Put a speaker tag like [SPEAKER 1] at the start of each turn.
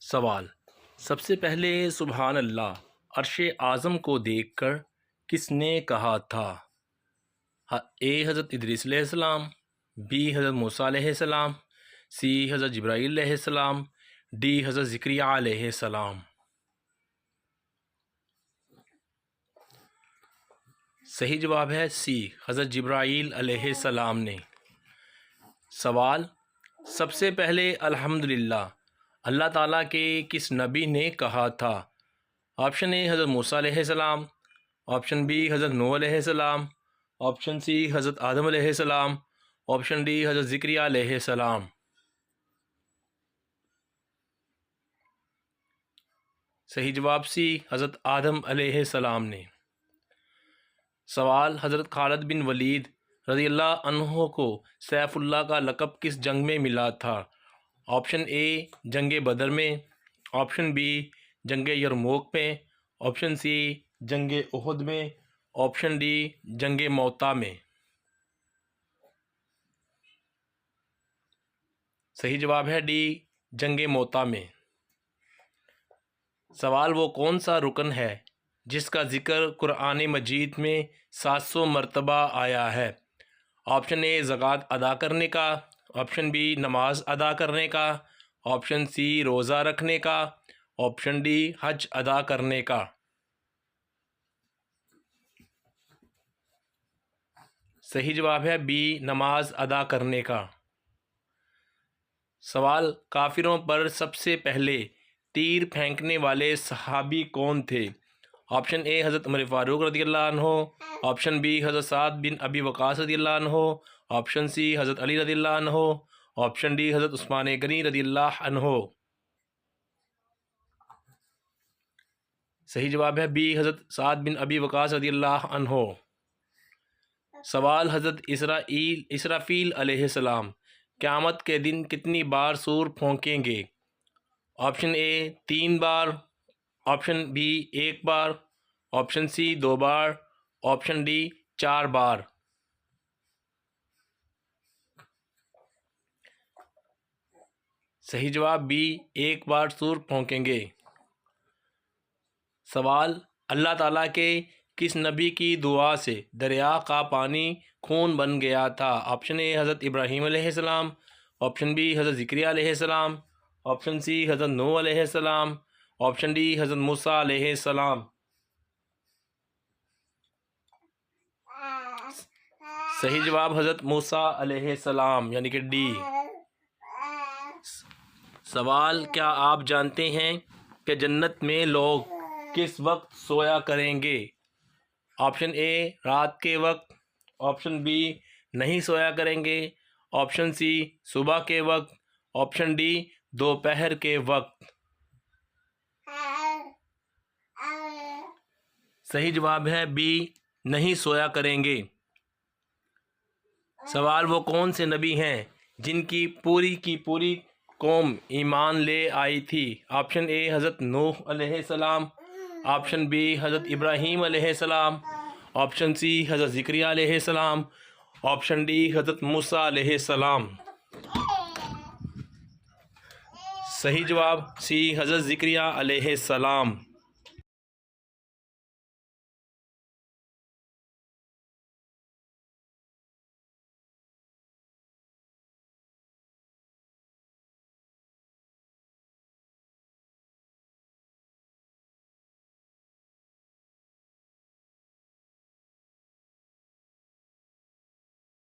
[SPEAKER 1] سوال: سب سے پہلے سبحان اللہ عرش اعظم کو دیکھ کر کس نے کہا تھا؟ اے حضرت ادریس علیہ السلام، بی حضرت موسیٰ علیہ السلام، سی حضرت جبرائیل علیہ السلام، ڈی حضرت زکریا علیہ السلام۔ صحیح جواب ہے سی، حضرت جبرائیل علیہ السلام نے۔ سوال: سب سے پہلے الحمدللہ اللہ تعالیٰ کے کس نبی نے کہا تھا؟ آپشن اے حضرت موسیٰ علیہ السلام، آپشن بی حضرت نوح علیہ السلام، آپشن سی حضرت آدم علیہ السلام، آپشن ڈی حضرت زکریا علیہ السلام۔ صحیح جواب سی، حضرت آدم علیہ السلام نے۔ سوال: حضرت خالد بن ولید رضی اللہ عنہ کو سیف اللہ کا لقب کس جنگ میں ملا تھا؟ آپشن اے جنگ بدر میں، آپشن بی جنگ یرموک میں، آپشن سی جنگ احد میں، آپشن ڈی جنگ موتا میں۔ صحیح جواب ہے ڈی، جنگ موتا میں۔ سوال: وہ کون سا رکن ہے جس کا ذکر قرآن مجید میں 700 مرتبہ آیا ہے؟ آپشن اے زکوٰۃ ادا کرنے کا، آپشن بی نماز ادا کرنے کا، آپشن سی روزہ رکھنے کا، آپشن ڈی حج ادا کرنے کا۔ صحیح جواب ہے بی، نماز ادا کرنے کا۔ سوال: کافروں پر سب سے پہلے تیر پھینکنے والے صحابی کون تھے؟ آپشن اے حضرت عمر فاروق رضی اللہ عنہ، آپشن بی حضرت سعد بن ابی وقاص رضی اللہ عنہ، آپشن سی حضرت علی رضی اللہ عنہ، آپشن ڈی حضرت عثمان غنی رضی اللہ عنہ۔ صحیح جواب ہے بی، حضرت سعد بن ابی وقاص رضی اللہ عنہ۔ سوال: حضرت اسرافیل علیہ السلام قیامت کے دن کتنی بار سور پھونکیں گے؟ آپشن اے 3 بار، آپشن بی 1 بار، آپشن سی 2 بار، آپشن ڈی 4 بار۔ صحیح جواب بی، 1 بار سور پھونکیں گے۔ سوال: اللہ تعالیٰ کے کس نبی کی دعا سے دریا کا پانی خون بن گیا تھا؟ آپشن اے حضرت ابراہیم علیہ السلام، آپشن بی حضرت زکریا علیہ السلام، آپشن سی حضرت نوح علیہ السلام، آپشن ڈی حضرت موسیٰ علیہ السلام۔ صحیح جواب حضرت موسیٰ علیہ السلام یعنی کہ ڈی۔ سوال: کیا آپ جانتے ہیں کہ جنت میں لوگ کس وقت سویا کریں گے؟ آپشن اے رات کے وقت، آپشن بی نہیں سویا کریں گے، آپشن سی صبح کے وقت، آپشن ڈی دوپہر کے وقت۔ صحیح جواب ہے بی، نہیں سویا کریں گے۔ سوال: وہ کون سے نبی ہیں جن کی پوری قوم ایمان لے آئی تھی؟ آپشن اے حضرت نوح علیہ السلام، آپشن بی حضرت ابراہیم علیہ السلام، آپشن سی حضرت زکریا علیہ السلام، آپشن ڈی حضرت موسیٰ علیہ السلام۔ صحیح جواب سی، حضرت زکریا علیہ السلام۔